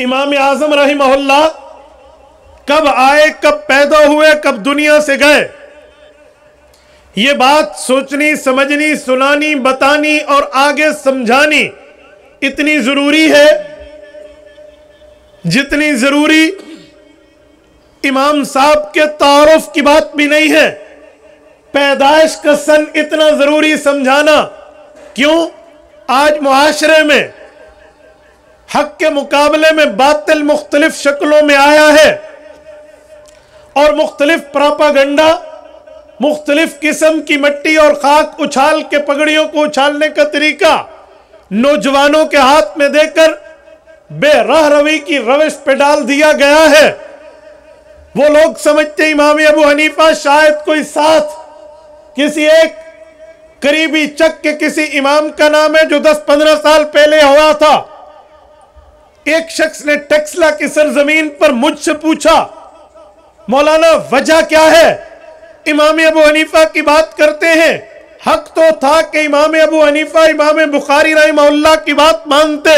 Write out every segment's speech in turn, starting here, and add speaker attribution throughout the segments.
Speaker 1: امام اعظم رحمہ اللہ کب آئے، کب پیدا ہوئے، کب دنیا سے گئے، یہ بات سوچنی، سمجھنی، سنانی، بتانی اور آگے سمجھانی اتنی ضروری ہے جتنی ضروری امام صاحب کے تعارف کی بات بھی نہیں ہے۔ پیدائش کا سن اتنا ضروری سمجھانا کیوں؟ آج معاشرے میں حق کے مقابلے میں باطل مختلف شکلوں میں آیا ہے، اور مختلف پراپاگنڈا، مختلف قسم کی مٹی اور خاک اچھال کے پگڑیوں کو اچھالنے کا طریقہ نوجوانوں کے ہاتھ میں دے کر بے راہ روی کی روش پہ ڈال دیا گیا ہے۔ وہ لوگ سمجھتے امام ابو حنیفہ شاید کوئی ساتھ کسی ایک قریبی چک کے کسی امام کا نام ہے جو 10-15 سال پہلے ہوا تھا۔ ایک شخص نے ٹیکسلا کی سرزمین پر مجھ سے پوچھا، مولانا وجہ کیا ہے؟ امام ابو حنیفہ کی بات کرتے ہیں، حق تو تھا کہ امام ابو حنیفہ امام بخاری رحمہ اللہ کی بات مانتے۔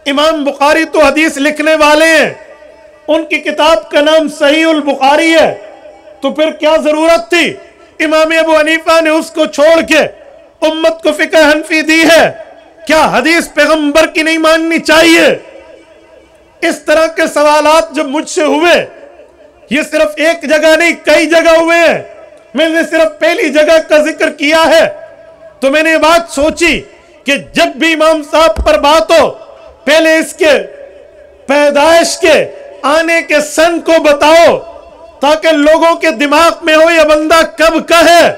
Speaker 1: امام بخاری تو حدیث لکھنے والے ہیں، ان کی کتاب کا نام صحیح البخاری ہے، تو پھر کیا ضرورت تھی امام ابو حنیفہ نے اس کو چھوڑ کے امت کو فقہ حنفی دی ہے؟ کیا حدیث پیغمبر کی نہیں ماننی چاہیے؟ اس طرح کے سوالات جب مجھ سے ہوئے، یہ صرف ایک جگہ نہیں کئی جگہ ہوئے ہیں، میں نے صرف پہلی جگہ کا ذکر کیا ہے، تو میں نے یہ بات سوچی کہ جب بھی امام صاحب پر بات ہو پہلے اس کے پیدائش کے آنے کے سن کو بتاؤ، تاکہ لوگوں کے دماغ میں ہو یہ بندہ کب کا ہے۔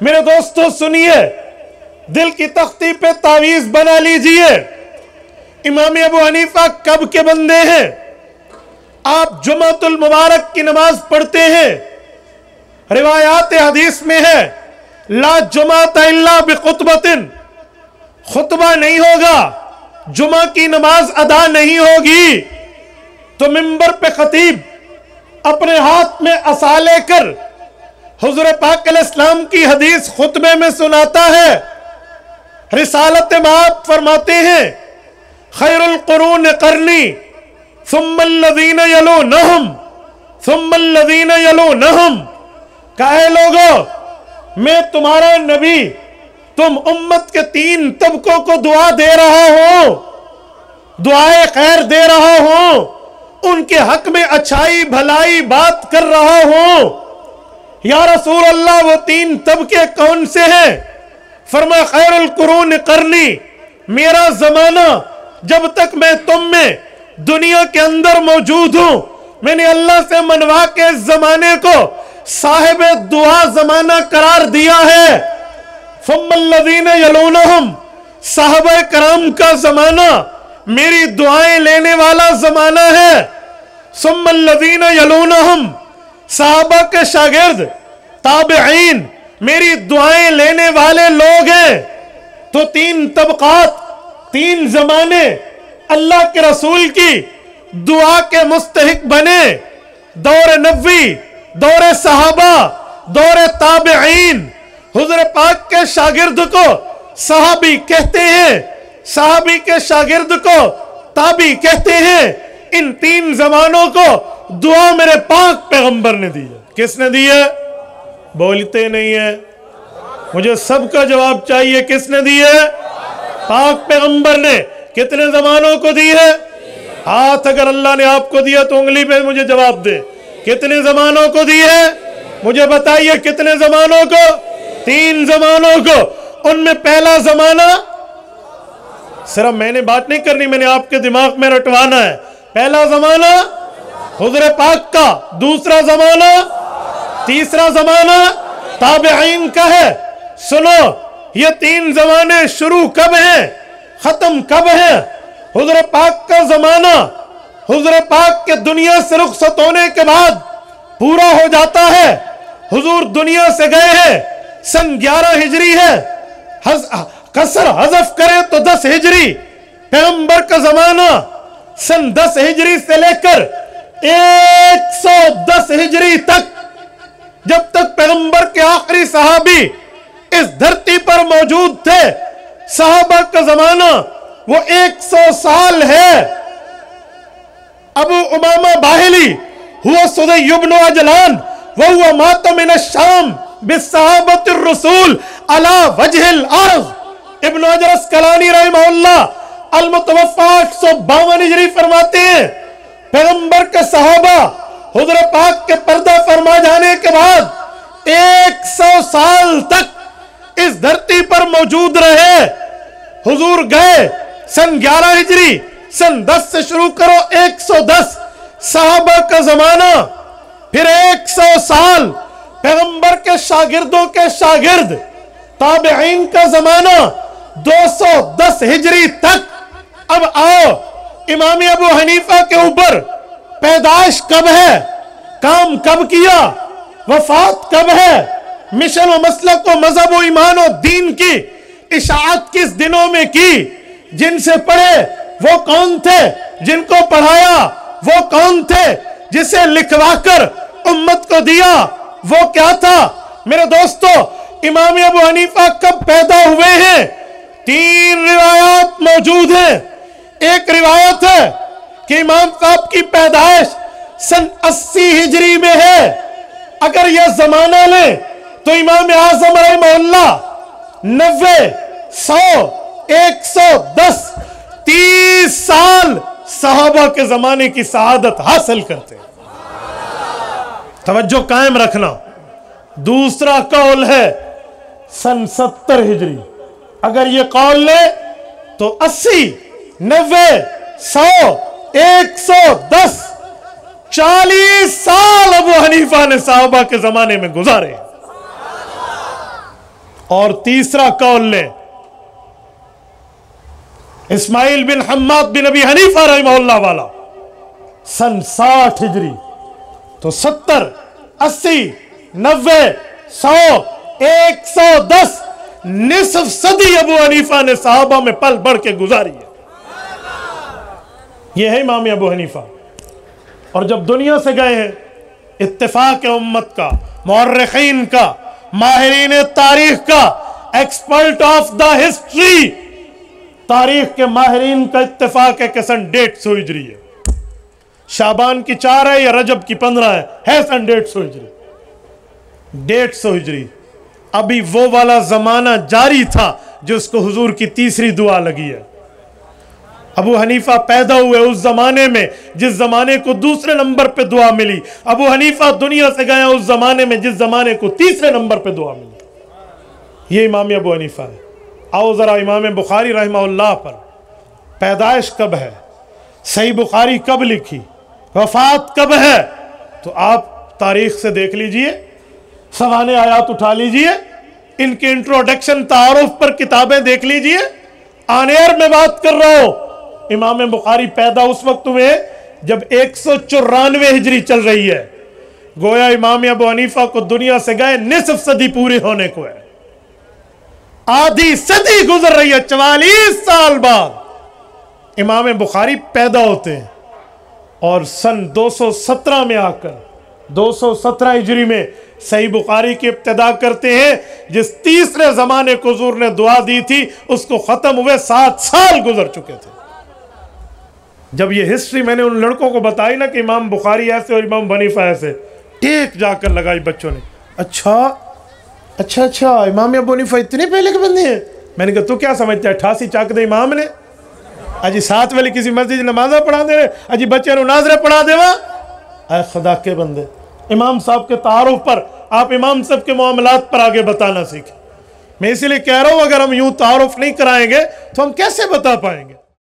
Speaker 1: میرے دوستو سنیے، دل کی تختی پہ تعویذ بنا لیجئے، امام ابو حنیفہ کب کے بندے ہیں؟ آپ جمعۃ المبارک کی نماز پڑھتے ہیں، روایات حدیث میں ہے لا جمعۃ الا بخطبۃ، خطبہ نہیں ہوگا، جمعہ کی نماز ادا نہیں ہوگی، تو منبر پہ خطیب اپنے ہاتھ میں عصا لے کر حضور پاک علیہ السلام کی حدیث خطبے میں سناتا ہے۔ رسالت مآب فرماتے ہیں خیر القرون قرنی ثم الذین یلونہم ثم الذین یلونہم، کہ اے لوگو میں تمہارا نبی تم امت کے 3 طبقوں کو دعا دے رہا ہوں، دعائے خیر دے رہا ہوں، ان کے حق میں اچھائی بھلائی بات کر رہا ہوں۔ یا رسول اللہ وہ 3 طبقے کون سے ہیں؟ فرمایا خیر القرون قرنی، میرا زمانہ جب تک میں تم میں دنیا کے اندر موجود ہوں، میں نے اللہ سے منوا کے اس زمانے کو صاحب دعا زمانہ قرار دیا ہے۔ ثم الذین یلونہم، صحابہ کرام کا زمانہ میری دعائیں لینے والا زمانہ ہے۔ ثم الذین یلونہم، صحابہ کے شاگرد تابعین میری دعائیں لینے والے لوگ ہیں۔ تو 3 طبقات، 3 زمانے اللہ کے رسول کی دعا کے مستحق بنے، دور نبوی، دور صحابہ، دور تابعین۔ حضور پاک کے شاگرد کو صحابی کہتے ہیں، صحابی کے شاگرد کو تابعی کہتے ہیں۔ ان 3 زمانوں کو دعا میرے پاک پیغمبر نے دی ہے۔ کس نے دی ہے؟ بولتے نہیں ہے، مجھے سب کا جواب چاہیے، کس نے دی ہے؟ پاک پیغمبر نے۔ کتنے زمانوں کو دی ہے؟ ہاتھ اگر اللہ نے آپ کو دیا تو انگلی پہ مجھے جواب دے۔ کتنے زمانوں کو دی ہے؟ مجھے بتائیے کتنے زمانوں کو؟ 3 زمانوں کو۔ ان میں پہلا زمانہ، صرف میں نے بات نہیں کرنی، میں نے آپ کے دماغ میں رٹوانا ہے۔ پہلا زمانہ حضور پاک کا، دوسرا زمانہ، تیسرا زمانہ تابعین کا ہے۔ سنو، یہ 3 زمانے شروع کب ہیں، ختم کب ہیں؟ حضور پاک کا زمانہ حضور پاک کے دنیا سے رخصت ہونے کے بعد پورا ہو جاتا ہے۔ حضور دنیا سے گئے ہیں، سن 11 ہجری ہے، قصر حذف کریں تو 10 ہجری۔ پیغمبر کا زمانہ سن 10 ہجری سے لے کر 110 ہجری تک، جب تک پیغمبر کے آخری صحابی اس دھرتی پر موجود تھے۔ صحابہ کا زمانہ وہ 100 سال ہے۔ ابو امامہ باہلی ہوا صدی ابن عجلان وہو مات من الشام بالصحابت الرسول علی وجہ الارض۔ ابن حجر اسقلانی رحمہ اللہ المتوفى 852 ہجری فرماتے ہیں پیغمبر کے صحابہ حضور پاک کے پردہ فرما جانے کے بعد 100 سال تک اس دھرتی پر موجود رہے۔ حضور گئے سن 11 ہجری، سن 10 سے شروع کرو 110 صحابہ کا زمانہ، پھر 100 سال پیغمبر کے شاگردوں کے شاگرد، تابعین کا زمانہ 210 ہجری تک۔ اب آؤ امام ابو حنیفہ کے اوپر پیدائش کب ہے، کام کب کیا، وفات کب ہے، مشن و مسلک و مذہب و ایمان و دین کی اشاعت کس دنوں میں کی، جن سے پڑھے وہ کون تھے، جن کو پڑھایا وہ کون تھے، جسے لکھوا کر امت کو دیا وہ کیا تھا۔ میرے دوستو امام ابو حنیفہ کب پیدا ہوئے ہیں؟ 3 روایات موجود ہیں۔ ایک روایت ہے کہ امام صاحب کی پیدائش سن 80 ہجری میں ہے۔ اگر یہ زمانہ لیں تو امام اعظم رحمہ اللہ 90 100 110 30 سال صحابہ کے زمانے کی سعادت حاصل کرتے ہیں۔ توجہ قائم رکھنا۔ دوسرا قول ہے سن 70 ہجری۔ اگر یہ قول لے تو 80 90 100 110 40 سال ابو حنیفہ نے صحابہ کے زمانے میں گزارے۔ اور تیسرا قول لے اسماعیل بن حماد بن ابی حنیفہ رحمہ اللہ والا سن 60 ہجری، تو 70 80 90 100 110 نصف صدی ابو حنیفہ نے صحابہ میں پل بڑھ کے گزاری ہے۔ یہ ہے امام ابو حنیفہ۔ اور جب دنیا سے گئے ہیں اتفاق امت کا، مورخین کا، ماہرین تاریخ کا، ایکسپرٹ آف دا ہسٹری، تاریخ کے ماہرین کا اتفاق ہے کہ سن 150 ہجری ہے۔ شعبان کی 4 ہے یا رجب کی 15 ہے سن 150 ہجری۔ 150 ہجری ابھی وہ والا زمانہ جاری تھا جس کو حضور کی تیسری دعا لگی ہے۔ ابو حنیفہ پیدا ہوئے اس زمانے میں جس زمانے کو دوسرے نمبر پہ دعا ملی۔ ابو حنیفہ دنیا سے گئے اس زمانے میں جس زمانے کو تیسرے نمبر پہ دعا ملی۔ یہ امام ابو حنیفہ ہے۔ آؤ ذرا امام بخاری رحمہ اللہ پر پیدائش کب ہے، صحیح بخاری کب لکھی، وفات کب ہے، تو آپ تاریخ سے دیکھ لیجئے، سوانح آیات اٹھا لیجئے، ان کے انٹروڈکشن تعارف پر کتابیں دیکھ لیجئے۔ آن ایئر میں بات کر رہا ہوں، امام بخاری پیدا اس وقت ہوئے جب 194 ہجری چل رہی ہے۔ گویا امام ابو حنیفہ کو دنیا سے گئے نصف صدی پوری ہونے کو ہے، آدھی صدی گزر رہی ہے۔ 44 سال بعد امام بخاری پیدا ہوتے ہیں، اور سن 217 میں آ کر 217 ہجری میں صحیح بخاری کی ابتدا کرتے ہیں۔ جس تیسرے زمانے کو حضور نے دعا دی تھی اس کو ختم ہوئے 7 سال گزر چکے تھے۔ جب یہ ہسٹری میں نے ان لڑکوں کو بتائی نا کہ امام بخاری ایسے اور امام حنیفہ ایسے، ٹیک جا کر لگائی بچوں نے، اچھا امام ابو حنیفہ اتنے پہلے کے بندے ہیں۔ میں نے کہا تو کیا سمجھتا ہے 88 چاک دے امام نے اجی 7 والی کسی مسجد نمازہ پڑھا دے رہے، اجی بچے نو ناظرے پڑھا دے وا۔ اے خدا کے بندے، امام صاحب کے تعارف پر آپ امام صاحب کے معاملات پر آگے بتانا سیکھیں۔ میں اسی لیے کہہ رہا ہوں اگر ہم یوں تعارف نہیں کرائیں گے تو ہم کیسے بتا پائیں گے۔